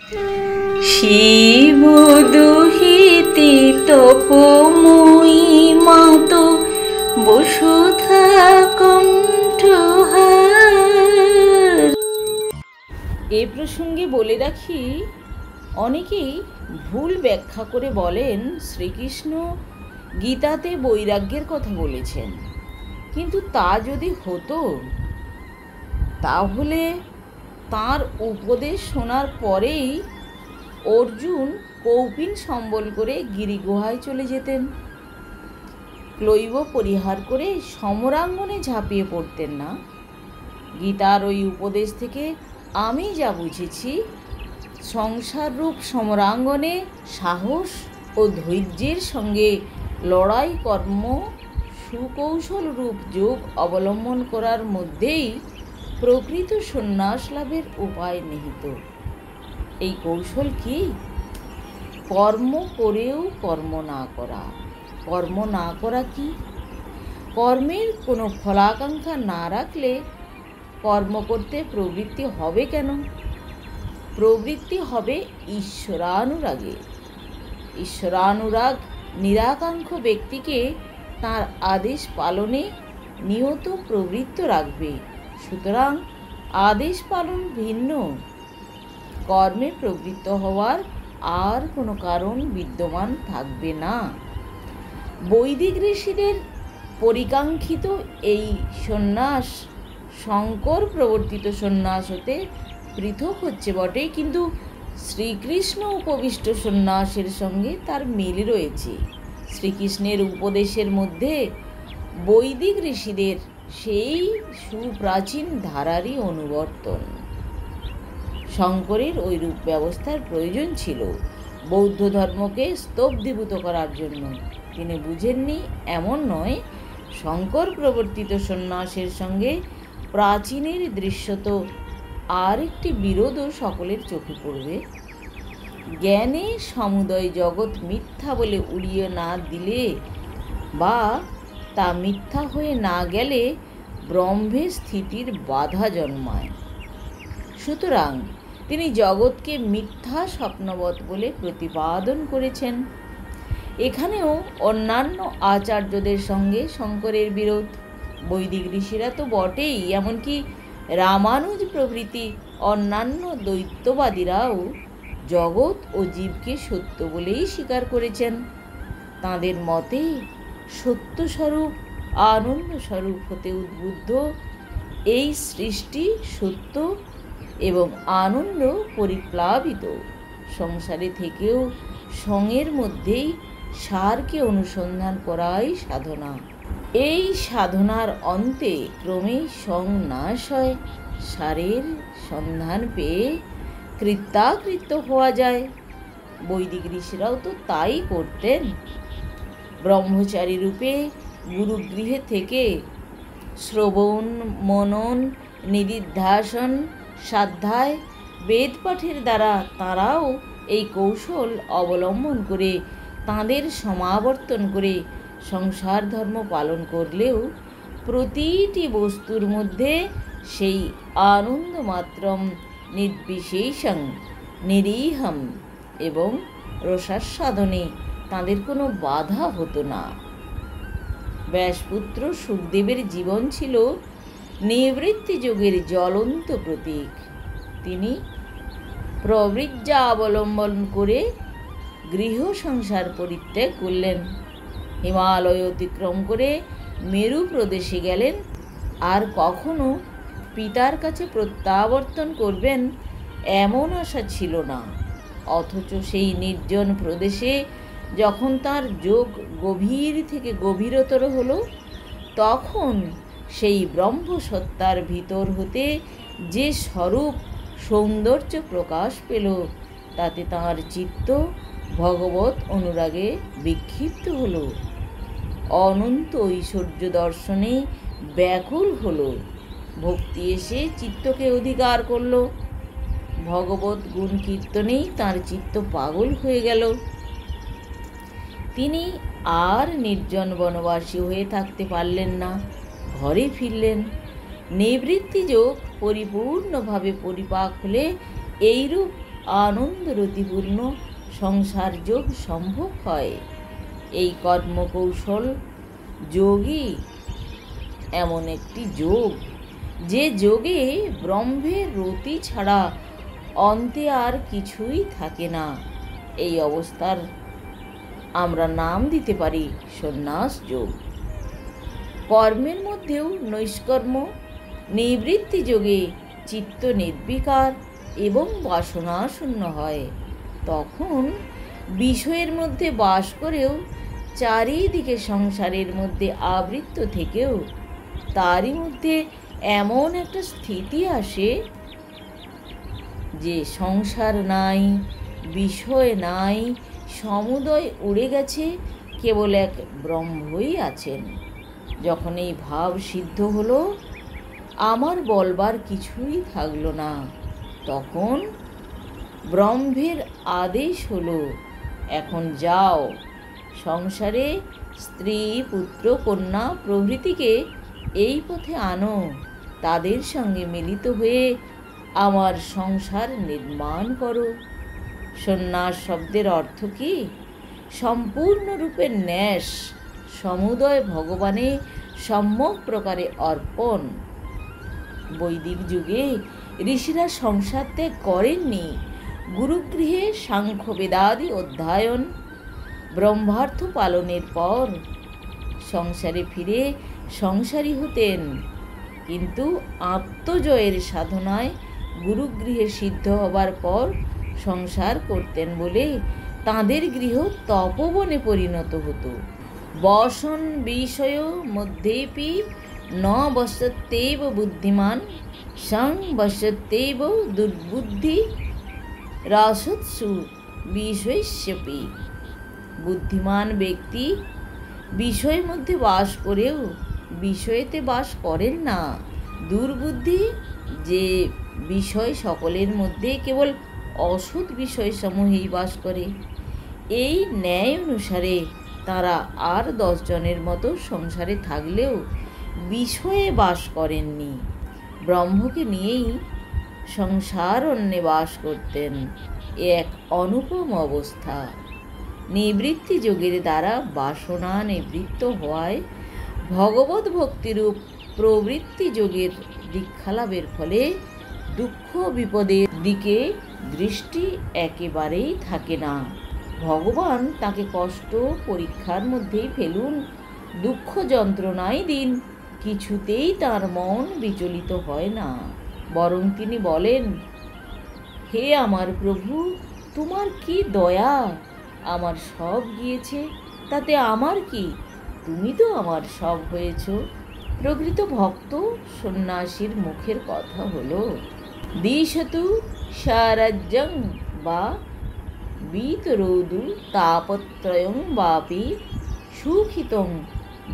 শিব দুহিতে তপময়ী মাতো বসুধা কণ্ঠহার। এ প্রসঙ্গে বলে রাখি, অনেকেই ভুল ব্যাখ্যা করে বলেন শ্রীকৃষ্ণ গীতাতে বৈরাগ্যের কথা বলেছেন, কিন্তু তা যদি হতো তাহলে তার উপদেশ শোনার পরেই অর্জুন কৌপিন সম্বল করে গিরিগুহায় চলে যেতেন, ক্লৈব পরিহার করে সমরাঙ্গনে ঝাঁপিয়ে পড়তেন না। গীতার ওই উপদেশ থেকে আমি যা বুঝেছি, সংসাররূপ সমরাঙ্গনে সাহস ও ধৈর্যের সঙ্গে লড়াই কর্ম সুকৌশল রূপ যোগ অবলম্বন করার মধ্যেই প্রকৃত সন্ন্যাস লাভের উপায় নিহিত। এই কৌশল কি? কর্ম করেও কর্ম না করা। কর্ম না করা কি? কর্মের কোনো ফলাকাঙ্ক্ষা না রাখলে কর্ম করতে প্রবৃত্তি হবে কেন? প্রবৃত্তি হবে ঈশ্বরানুরাগে। ঈশ্বরানুরাগ নিরাকাঙ্ক্ষ ব্যক্তিকে তার আদেশ পালনে নিয়ত প্রবৃত্ত রাখবে। সুতরাং আদেশ পালন ভিন্ন, কর্মে প্রবৃত্ত হওয়ার আর কোনো কারণ বিদ্যমান থাকবে না। বৈদিক ঋষিদের পরিকাঙ্ক্ষিত এই সন্ন্যাস শঙ্কর প্রবর্তিত সন্ন্যাস হতে পৃথক হচ্ছে বটে, কিন্তু শ্রীকৃষ্ণ উপবিষ্ট সন্ন্যাসের সঙ্গে তার মিল রয়েছে। শ্রীকৃষ্ণের উপদেশের মধ্যে বৈদিক ঋষিদের সেই সুপ্রাচীন ধারারই অনুবর্তন। শঙ্করের ওই রূপ ব্যবস্থার প্রয়োজন ছিল বৌদ্ধ ধর্মকে স্তব্ধীভূত করার জন্য। তিনি বুঝেননি এমন নয়, শঙ্কর প্রবর্তিত সন্ন্যাসের সঙ্গে প্রাচীনের দৃশ্যত আর একটি বিরোধও সকলের চোখে পড়বে। জ্ঞানে সমুদয় জগৎ মিথ্যা বলে উড়িয়ে না দিলে বা তা মিথ্যা হয়ে না গেলে ব্রহ্মে স্থিতির বাধা জন্মায়। সুতরাং তিনি জগৎকে মিথ্যা স্বপ্নবৎ বলে প্রতিপাদন করেছেন। এখানেও অন্যান্য আচার্যদের সঙ্গে শঙ্করের বিরোধ। বৈদিক ঋষিরা তো বটেই, এমনকি রামানুজ প্রভৃতি অন্যান্য দ্বৈতবাদীরাও জগৎ ও জীবকে সত্য বলেই স্বীকার করেছেন। তাঁদের মতে সত্যস্বরূপ আনন্দস্বরূপ হতে উদ্বুদ্ধ এই সৃষ্টি সত্য এবং আনন্দ পরিপ্লাবিত। সংসারে থেকেও সঙের মধ্যেই সারকে অনুসন্ধান করাই সাধনা। এই সাধনার অন্তে ক্রমেই সং নাশ হয়, সারের সন্ধান পেয়ে কৃত্যাকৃত্য হওয়া যায়। বৈদিক ঋষিরাও তো তাই করতেন। ব্রহ্মচারী রূপে গুরুগৃহে থেকে শ্রবণ, মনন, নিদিধ্যাসন, স্বাধ্যায়, বেদ পাঠের দ্বারা তাঁরাও এই কৌশল অবলম্বন করে তাঁদের সমাবর্তন করে সংসার ধর্ম পালন করলেও প্রতিটি বস্তুর মধ্যে সেই আনন্দমাত্রম নির্বিশেষং নিরীহম এবং রসাস্বাদনে তাঁদের কোনো বাধা হতো না। ব্যাসপুত্র সুখদেবের জীবন ছিল নিবৃত্তি যোগের জ্বলন্ত প্রতীক। তিনি প্রবৃজ্জা অবলম্বন করে গৃহ সংসার পরিত্যাগ করলেন, হিমালয় অতিক্রম করে মেরু প্রদেশে গেলেন। আর কখনো পিতার কাছে প্রত্যাবর্তন করবেন এমন আশা ছিল না। অথচ সেই নির্জন প্রদেশে যখন তার যোগ গভীর থেকে গভীরতর হলো, তখন সেই ব্রহ্মসত্তার ভিতর হতে যে স্বরূপ সৌন্দর্য প্রকাশ পেল, তাতে তাঁর চিত্ত ভগবত অনুরাগে বিক্ষিপ্ত হলো, অনন্ত ঐশ্বর্য দর্শনে ব্যাকুল হলো। ভক্তি এসে চিত্তকে অধিকার করল, ভগবত গুণ কীর্তনেই তাঁর চিত্ত পাগল হয়ে গেল। তিনি আর নির্জন বনবাসী হয়ে থাকতে পারলেন না, ঘরে ফিরলেন। নিবৃত্তি যোগ পরিপূর্ণভাবে পরিপাক হলে এইরূপ আনন্দরতিপূর্ণ সংসার যোগ সম্ভব হয়। এই কর্মকৌশল যোগই এমন একটি যোগ, যে যোগে ব্রহ্মের রতি ছাড়া অন্তে আর কিছুই থাকে না। এই অবস্থার আমরা নাম দিতে পারি সন্ন্যাস যোগ। কর্মের মধ্যেও নৈষ্কর্ম নিবৃত্তি যোগে চিত্ত নির্বিকার এবং বাসনাশূন্য হয়। তখন বিষয়ের মধ্যে বাস করেও, চারিদিকে সংসারের মধ্যে আবৃত থেকেও, তারই মধ্যে এমন একটা স্থিতি আসে যে সংসার নাই, বিষয় নাই, সমুদয় উড়ে গেছে, কেবল এক ব্রহ্মই আছেন। যখন এই ভাব সিদ্ধ হলো, আমার বলবার কিছুই থাকলো না, তখন ব্রহ্মের আদেশ হলো, এখন যাও, সংসারে স্ত্রী, পুত্র, কন্যা প্রভৃতিকে এই পথে আনো, তাদের সঙ্গে মিলিত হয়ে আমার সংসার নির্মাণ করো। সন্ন্যাস শব্দের অর্থ কি? সম্পূর্ণরূপে ন্যাস, সমুদয় ভগবানে সম্যক প্রকারে অর্পণ। বৈদিক যুগে ঋষিরা সংসার ত্যাগ করেননি। গুরুগৃহে সাংখ্য বেদাদি অধ্যয়ন, ব্রহ্মার্থ পালনের পর সংসারে ফিরে সংসারী হতেন। কিন্তু আত্মজয়ের সাধনায় গুরুগৃহে সিদ্ধ হবার পর সংসার করতেন বলে তাঁদের গৃহ তপবনে পরিণত হতো। বসন বিষয় মধ্যেপি ন বসত্যেব বুদ্ধিমান সং বসত্যেব দুর্বুদ্ধি রাসৎসু বিষয়স্যপি। বুদ্ধিমান ব্যক্তি বিষয়ের মধ্যে বাস করেও বিষয়েতে বাস করেন না। দুর্বুদ্ধি যে বিষয় সকলের মধ্যে কেবল অসৎ বিষয় সমূহেই বাস করে। এই ন্যায় অনুসারে তারা আর 10 জনের মতো সংসারে থাকলেও বিষয়ে বাস করেননি, ব্রহ্মকে নিয়েই সংসার অন্যে বাস করতেন। এ এক অনুপম অবস্থা। নিবৃত্তি যোগের দ্বারা বাসনা নিবৃত্ত হওয়ায় ভগবত ভক্তিরূপ প্রবৃত্তি যোগের দীক্ষালাভের ফলে দুঃখ বিপদের দিকে দৃষ্টি একেবারেই থাকে না। ভগবান তাকে কষ্ট পরীক্ষার মধ্যেই ফেলুন, দুঃখ যন্ত্রণাই দিন, কিছুতেই তার মন বিচলিত হয় না। বরং তিনি বলেন, হে আমার প্রভু, তোমার কি দয়া, আমার সব গিয়েছে, তাতে আমার কি, তুমি তো আমার সব হয়েছ। প্রকৃত ভক্ত সন্ন্যাসীর মুখের কথা হলো, দিশতু স্বরাজ্যং বা বিতরোদু তাপত্রয়ং বাপি সুখিতং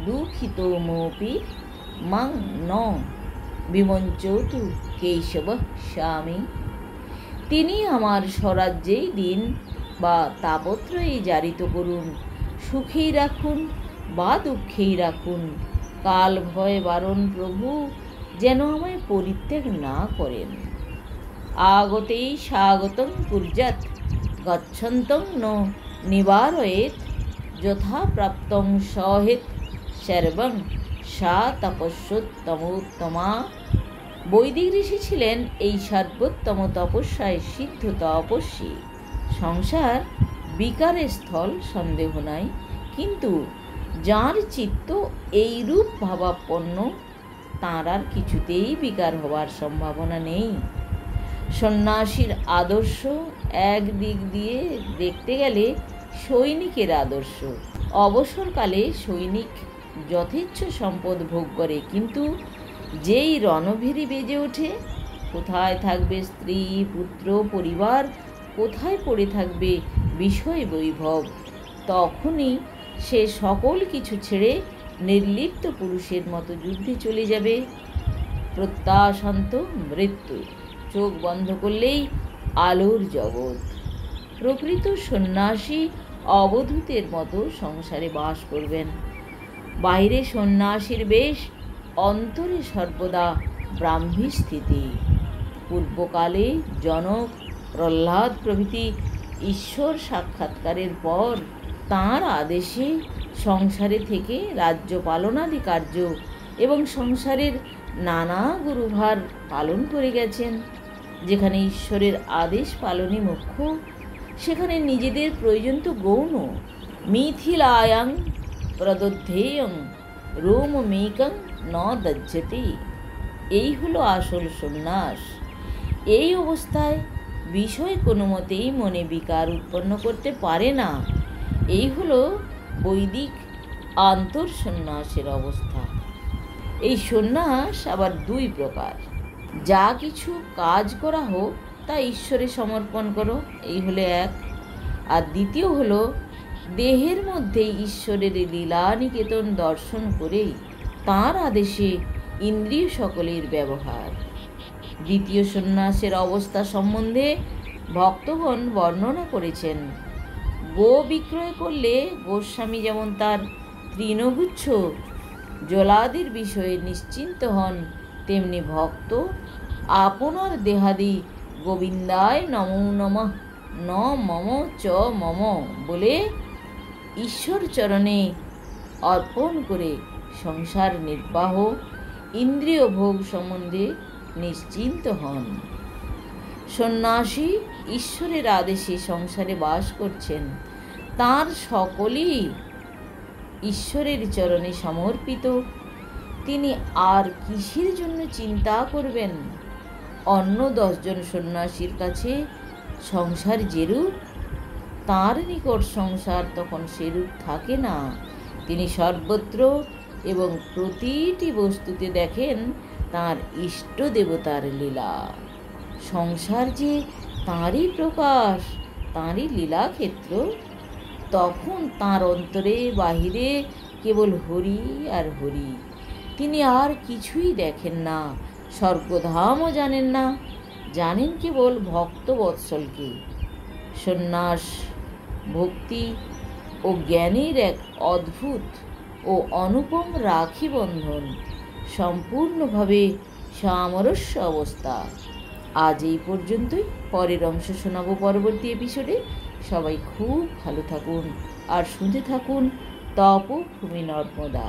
দুঃখিতমপি মাং ন বিমঞ্চতু কেশব স্বামী। তিনি আমার স্বরাজ্যেই দিন বা তাপত্রয়ই জারিত করুন, সুখেই রাখুন বা দুঃখেই রাখুন, কাল ভয় বারণ প্রভু যেন আমায় পরিত্যাগ না করেন। আগতেই স্বাগতং কুর্যাৎ গচ্ছন্তং ন নিবারয়েৎ যথা প্রাপ্তং সহেত সর্বং সা তপস্যোত্তমোত্তমা। বৈদিক ঋষি ছিলেন এই সর্বোত্তম তপস্যায় সিদ্ধ তপস্বী। সংসার বিকারের স্থল, সন্দেহ নাই, কিন্তু যার চিত্ত এইরূপ ভাবাপন্ন, তাঁর আর কিছুতেই বিকার হওয়ার সম্ভাবনা নেই। সন্ন্যাসীর আদর্শ এক দিক দিয়ে দেখতে গেলে সৈনিকের আদর্শ। অবসরকালে সৈনিক যথেচ্ছ সম্পদ ভোগ করে, কিন্তু যেই রণভেরি বেজে ওঠে, কোথায় থাকবে স্ত্রী, পুত্র, পরিবার, কোথায় পড়ে থাকবে বিষয় বৈভব, তখনই সে সকল কিছু ছেড়ে নির্লিপ্ত পুরুষের মতো যুদ্ধে চলে যাবে। প্রত্যাশান্ত মৃত্যু, চোখ বন্ধ করলেই আলোর জগৎ। প্রকৃত সন্ন্যাসী অবধূতের মতো সংসারে বাস করবেন। বাইরে সন্ন্যাসীর বেশ, অন্তরে সর্বদা ব্রাহ্মী স্থিতি। পূর্বকালে জনক প্রহ্লাদ প্রভৃতি ঈশ্বর সাক্ষাৎকারের পর তাঁর আদেশে সংসারে থেকে রাজ্য পালনাদি কার্য এবং সংসারের নানা গুরুভার পালন করে গেছেন। যেখানে ঈশ্বরের আদেশ পালনই মুখ্য, সেখানে নিজেদের প্রয়োজন তো গৌণ। মিথিলায়াং প্রদধ্যেয়ং রোমমেকং ন দজ্জতি, এই হলো আসল সন্ন্যাস। এই অবস্থায় বিষয় কোনো মতেই মনে বিকার উৎপন্ন করতে পারে না। এই হলো বৈদিক আন্তঃসন্ন্যাসের অবস্থা। এই সন্ন্যাস আবার দুই প্রকার। যা কিছু কাজ করা হোক তা ঈশ্বরে সমর্পণ করো, এই হলো এক। আর দ্বিতীয় হলো দেহের মধ্যে ঈশ্বরের লীলা নিকেতন দর্শন করেই তাঁর আদেশে ইন্দ্রিয় সকলের ব্যবহার। দ্বিতীয় সন্ন্যাসের অবস্থা সম্বন্ধে ভক্তগণ বর্ণনা করেছেন। গো বিক্রয় করলে গোস্বামী যেমন তার তৃণগুচ্ছ জলাদির বিষয়ে নিশ্চিন্ত হন, তেমনি ভক্ত আপনার দেহাদি গোবিন্দায় নমো নমঃ ন মম চ মম বলে ঈশ্বর চরণে অর্পণ করে সংসার নির্বাহ ইন্দ্রিয় ভোগ সম্বন্ধে নিশ্চিন্ত হন। সন্ন্যাসী ঈশ্বরের আদেশে সংসারে বাস করছেন, তাঁর সকলেই ঈশ্বরের চরণে সমর্পিত। তিনি আর কিসের জন্য চিন্তা করবেন? অন্য 10 জন সন্ন্যাসীর কাছে সংসার যেরূপ, তাঁর নিকট সংসার তখন সেরূপ থাকে না। তিনি সর্বত্র এবং প্রতিটি বস্তুতে দেখেন তাঁর ইষ্ট দেবতার লীলা। সংসার যে তাঁরই প্রকাশ, তাঁরই লীলাক্ষেত্র। তখন তাঁর অন্তরে বাহিরে কেবল হরি আর হরি। তিনি আর কিছুই দেখেন না, স্বর্গধামও জানেন না, জানেন কেবল ভক্তবৎসলকে। সন্ন্যাস ভক্তি ও জ্ঞানের এক অদ্ভুত ও অনুপম রাখি বন্ধন, সম্পূর্ণভাবে সামরস্য অবস্থা। আজ এই পর্যন্তই। পরের অংশ শোনাবো পরবর্তী এপিসোডে। সবাই খুব ভালো থাকুন আর শুনতে থাকুন তপভূমি নর্মদা।